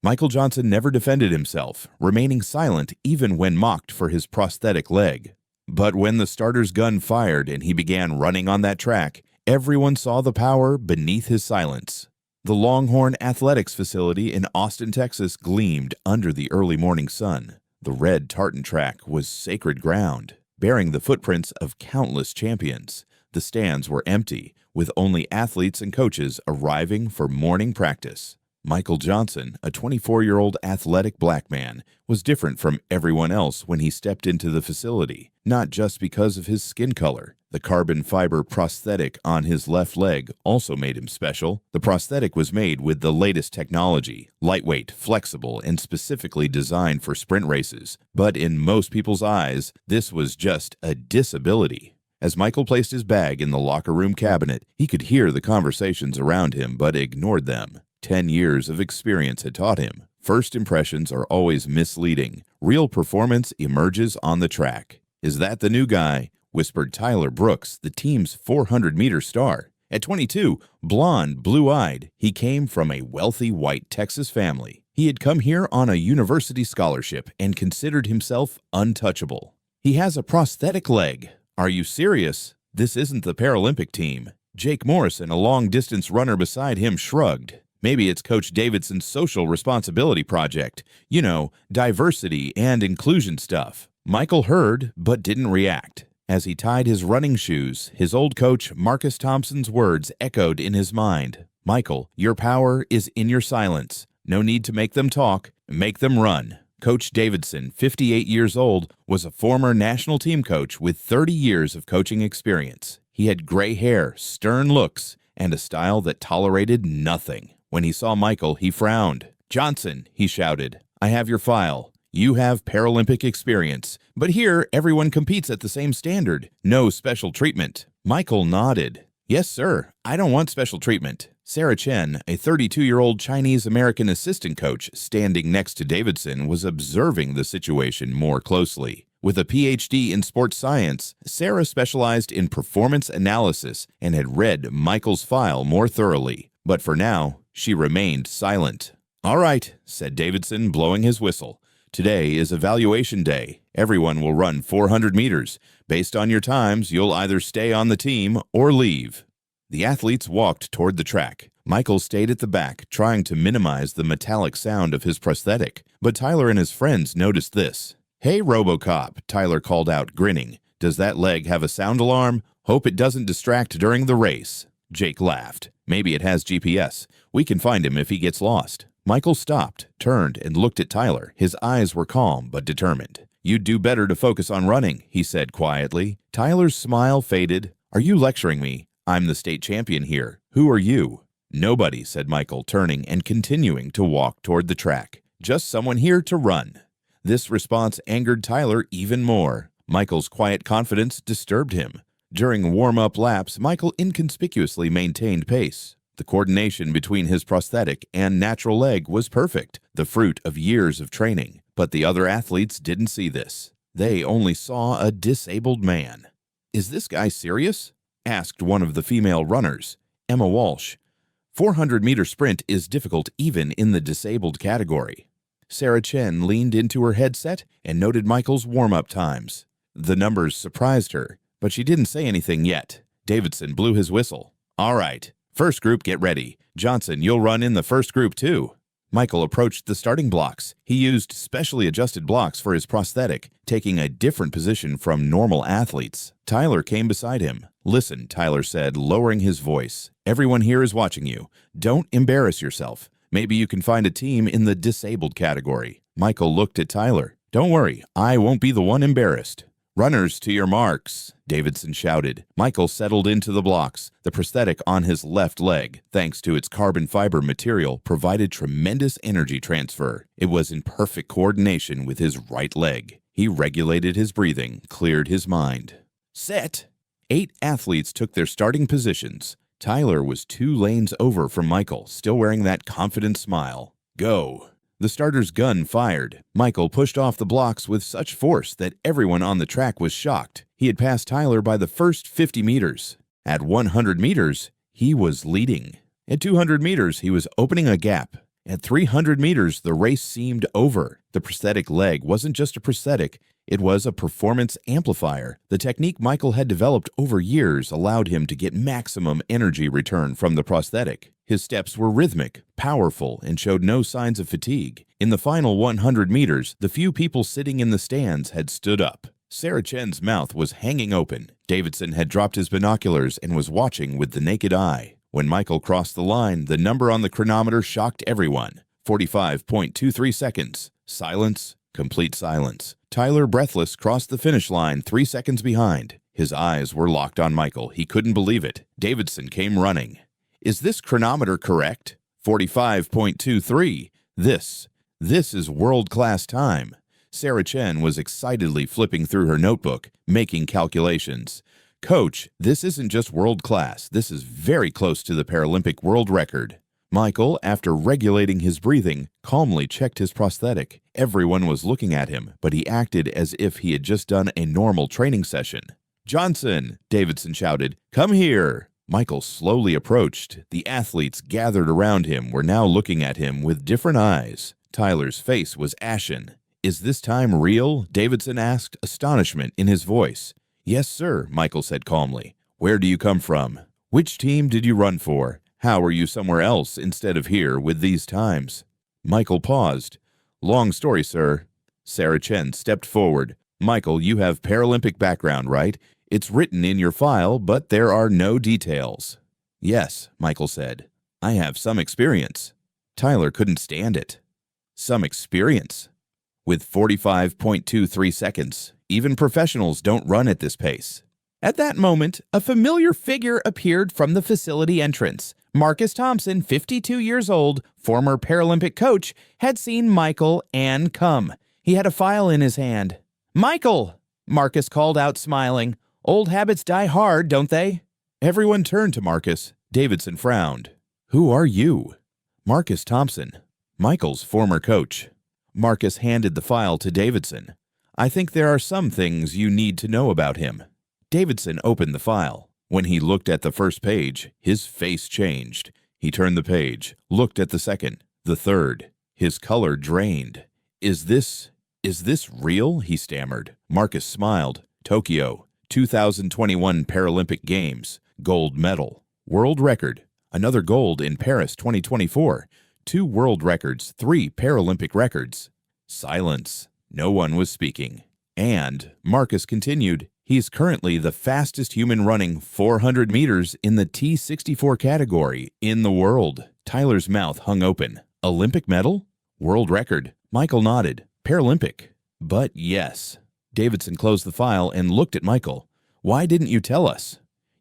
Michael Johnson never defended himself, remaining silent even when mocked for his prosthetic leg. But when the starter's gun fired and he began running on that track, everyone saw the power beneath his silence. The Longhorn Athletics facility in Austin, Texas gleamed under the early morning sun. The red tartan track was sacred ground, bearing the footprints of countless champions. The stands were empty, with only athletes and coaches arriving for morning practice. Michael Johnson, a 24-year-old athletic black man, was different from everyone else when he stepped into the facility, not just because of his skin color. The carbon fiber prosthetic on his left leg also made him special. The prosthetic was made with the latest technology, lightweight, flexible, and specifically designed for sprint races. But in most people's eyes, this was just a disability. As Michael placed his bag in the locker room cabinet, he could hear the conversations around him but ignored them. 10 years of experience had taught him. First impressions are always misleading. Real performance emerges on the track. "Is that the new guy?" whispered Tyler Brooks, the team's 400-meter star. At 22, blonde, blue-eyed, he came from a wealthy white Texas family. He had come here on a university scholarship and considered himself untouchable. "He has a prosthetic leg. Are you serious? This isn't the Paralympic team." Jake Morrison, a long-distance runner beside him, shrugged. "Maybe it's Coach Davidson's social responsibility project. You know, diversity and inclusion stuff." Michael heard, but didn't react. As he tied his running shoes, his old coach Marcus Thompson's words echoed in his mind. "Michael, your power is in your silence. No need to make them talk. Make them run." Coach Davidson, 58 years old, was a former national team coach with 30 years of coaching experience. He had gray hair, stern looks, and a style that tolerated nothing. When he saw Michael, he frowned. "Johnson," he shouted, "I have your file. You have Paralympic experience, but here everyone competes at the same standard. No special treatment." Michael nodded. "Yes, sir. I don't want special treatment." Sarah Chen, a 32-year-old Chinese-American assistant coach standing next to Davidson, was observing the situation more closely. With a PhD in sports science, Sarah specialized in performance analysis and had read Michael's file more thoroughly. But for now, she remained silent. "All right," said Davidson, blowing his whistle. "Today is evaluation day. Everyone will run 400 meters. Based on your times, you'll either stay on the team or leave." The athletes walked toward the track. Michael stayed at the back, trying to minimize the metallic sound of his prosthetic. But Tyler and his friends noticed this. "Hey, RoboCop," Tyler called out, grinning. "Does that leg have a sound alarm? Hope it doesn't distract during the race." Jake laughed. "Maybe it has GPS. We can find him if he gets lost." Michael stopped, turned, and looked at Tyler. His eyes were calm but determined. "You'd do better to focus on running," he said quietly. Tyler's smile faded. "Are you lecturing me? I'm the state champion here. Who are you?" "Nobody," said Michael, turning and continuing to walk toward the track. "Just someone here to run." This response angered Tyler even more. Michael's quiet confidence disturbed him. During warm-up laps, Michael inconspicuously maintained pace. The coordination between his prosthetic and natural leg was perfect, the fruit of years of training. But the other athletes didn't see this. They only saw a disabled man. "Is this guy serious?" asked one of the female runners, Emma Walsh. 400-meter sprint is difficult even in the disabled category. Sarah Chen leaned into her headset and noted Michael's warm-up times. The numbers surprised her, but she didn't say anything yet. Davidson blew his whistle. "All right. First group, get ready. Johnson, you'll run in the first group too." Michael approached the starting blocks. He used specially adjusted blocks for his prosthetic, taking a different position from normal athletes. Tyler came beside him. "Listen," Tyler said, lowering his voice. "Everyone here is watching you. Don't embarrass yourself. Maybe you can find a team in the disabled category." Michael looked at Tyler. "Don't worry, I won't be the one embarrassed." "Runners to your marks," Davidson shouted. Michael settled into the blocks. The prosthetic on his left leg, thanks to its carbon fiber material, provided tremendous energy transfer. It was in perfect coordination with his right leg. He regulated his breathing, cleared his mind. "Set!" 8 athletes took their starting positions. Tyler was 2 lanes over from Michael, still wearing that confident smile. "Go!" The starter's gun fired. Michael pushed off the blocks with such force that everyone on the track was shocked. He had passed Tyler by the first 50 meters. At 100 meters, he was leading. At 200 meters, he was opening a gap. At 300 meters, the race seemed over. The prosthetic leg wasn't just a prosthetic, it was a performance amplifier. The technique Michael had developed over years allowed him to get maximum energy return from the prosthetic. His steps were rhythmic, powerful, and showed no signs of fatigue. In the final 100 meters, the few people sitting in the stands had stood up. Sarah Chen's mouth was hanging open. Davidson had dropped his binoculars and was watching with the naked eye. When Michael crossed the line, the number on the chronometer shocked everyone. 45.23 seconds. Silence, complete silence. Tyler, breathless, crossed the finish line 3 seconds behind. His eyes were locked on Michael. He couldn't believe it. Davidson came running. Is this chronometer correct? 45.23. This is world-class time. Sarah Chen was excitedly flipping through her notebook, making calculations. Coach, this isn't just world-class. This is very close to the Paralympic world record. Michael, after regulating his breathing, calmly checked his prosthetic. Everyone was looking at him, but he acted as if he had just done a normal training session. Johnson, Davidson shouted, come here. Michael slowly approached. The athletes gathered around him were now looking at him with different eyes. Tyler's face was ashen. Is this time real? Davidson asked, astonishment in his voice. Yes, sir, Michael said calmly. Where do you come from? Which team did you run for? How are you somewhere else instead of here with these times? Michael paused. Long story, sir. Sarah Chen stepped forward. Michael, you have Paralympic background, right? It's written in your file, but there are no details. Yes, Michael said. I have some experience. Tyler couldn't stand it. Some experience? With 45.23 seconds, even professionals don't run at this pace. At that moment, a familiar figure appeared from the facility entrance. Marcus Thompson, 52 years old, former Paralympic coach, had seen Michael and come. He had a file in his hand. Michael! Marcus called out, smiling. Old habits die hard, don't they? Everyone turned to Marcus. Davidson frowned. Who are you? Marcus Thompson, Michael's former coach. Marcus handed the file to Davidson. I think there are some things you need to know about him. Davidson opened the file. When he looked at the first page, his face changed. He turned the page, looked at the second, the third. His color drained. Is this real? He stammered. Marcus smiled. Tokyo, 2021 Paralympic Games, gold medal. World record, another gold in Paris 2024. 2 world records, 3 Paralympic records. Silence. No one was speaking. And, Marcus continued, he's currently the fastest human running 400 meters in the T64 category in the world. Tyler's mouth hung open. Olympic medal? World record. Michael nodded. Paralympic. But yes. Davidson closed the file and looked at Michael. Why didn't you tell us?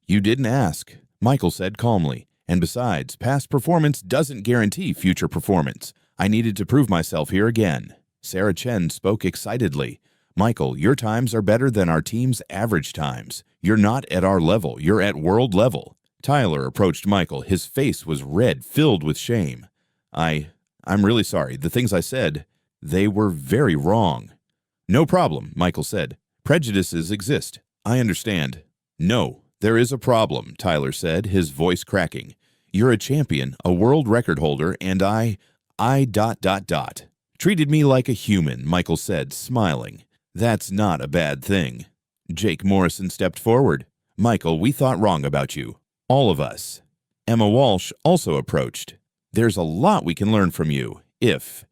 You didn't ask, Michael said calmly. And besides, past performance doesn't guarantee future performance. I needed to prove myself here again. Sarah Chen spoke excitedly. Michael, your times are better than our team's average times. You're not at our level. You're at world level. Tyler approached Michael. His face was red, filled with shame. I'm really sorry. The things I said, they were very wrong. No problem, Michael said. Prejudices exist. I understand. No. There is a problem, Tyler said, his voice cracking. You're a champion, a world record holder, and I. Treated me like a human, Michael said, smiling. That's not a bad thing. Jake Morrison stepped forward. Michael, we thought wrong about you. All of us. Emma Walsh also approached. There's a lot we can learn from you, if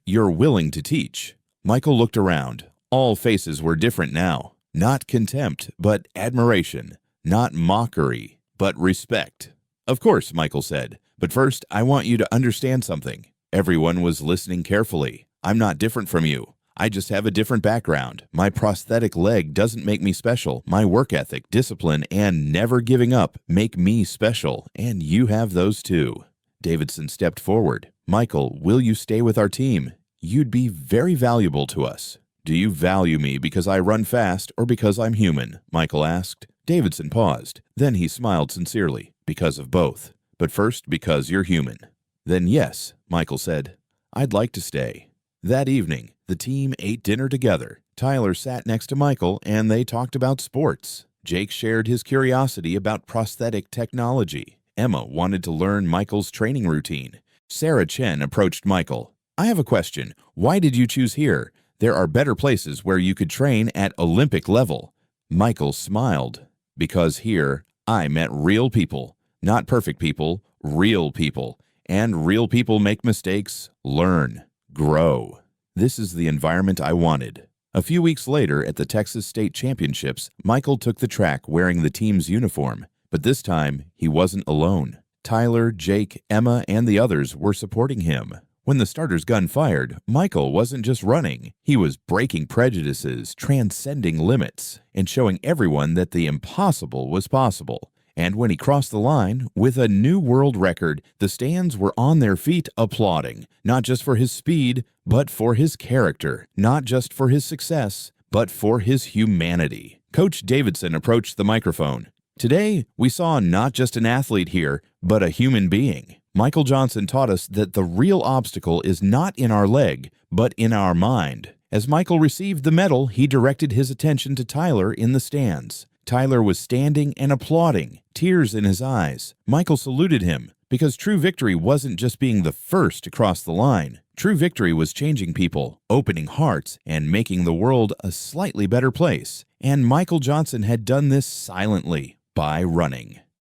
you're willing to teach. Michael looked around. All faces were different now. Not contempt, but admiration. Not mockery, but respect. Of course, Michael said. But first, I want you to understand something. Everyone was listening carefully. I'm not different from you. I just have a different background. My prosthetic leg doesn't make me special. My work ethic, discipline, and never giving up make me special. And you have those too. Davidson stepped forward. Michael, will you stay with our team? You'd be very valuable to us. Do you value me because I run fast or because I'm human? Michael asked. Davidson paused. Then he smiled sincerely. Because of both. But first, because you're human. Then yes, Michael said. I'd like to stay. That evening, the team ate dinner together. Tyler sat next to Michael and they talked about sports. Jake shared his curiosity about prosthetic technology. Emma wanted to learn Michael's training routine. Sarah Chen approached Michael. "I have a question. Why did you choose here? There are better places where you could train at Olympic level." Michael smiled. "Because here, I met real people. Not perfect people, real people. And real people make mistakes, learn, grow. This is the environment I wanted." A few weeks later at the Texas State Championships, Michael took the track wearing the team's uniform. But this time, he wasn't alone. Tyler, Jake, Emma, and the others were supporting him. When the starter's gun fired, Michael wasn't just running. He was breaking prejudices, transcending limits, and showing everyone that the impossible was possible. And when he crossed the line, with a new world record, the stands were on their feet applauding, not just for his speed, but for his character, not just for his success, but for his humanity. Coach Davidson approached the microphone. "Today, we saw not just an athlete here, but a human being. Michael Johnson taught us that the real obstacle is not in our leg, but in our mind." As Michael received the medal, he directed his attention to Tyler in the stands. Tyler was standing and applauding, tears in his eyes. Michael saluted him, because true victory wasn't just being the first to cross the line. True victory was changing people, opening hearts, and making the world a slightly better place. And Michael Johnson had done this silently, by running.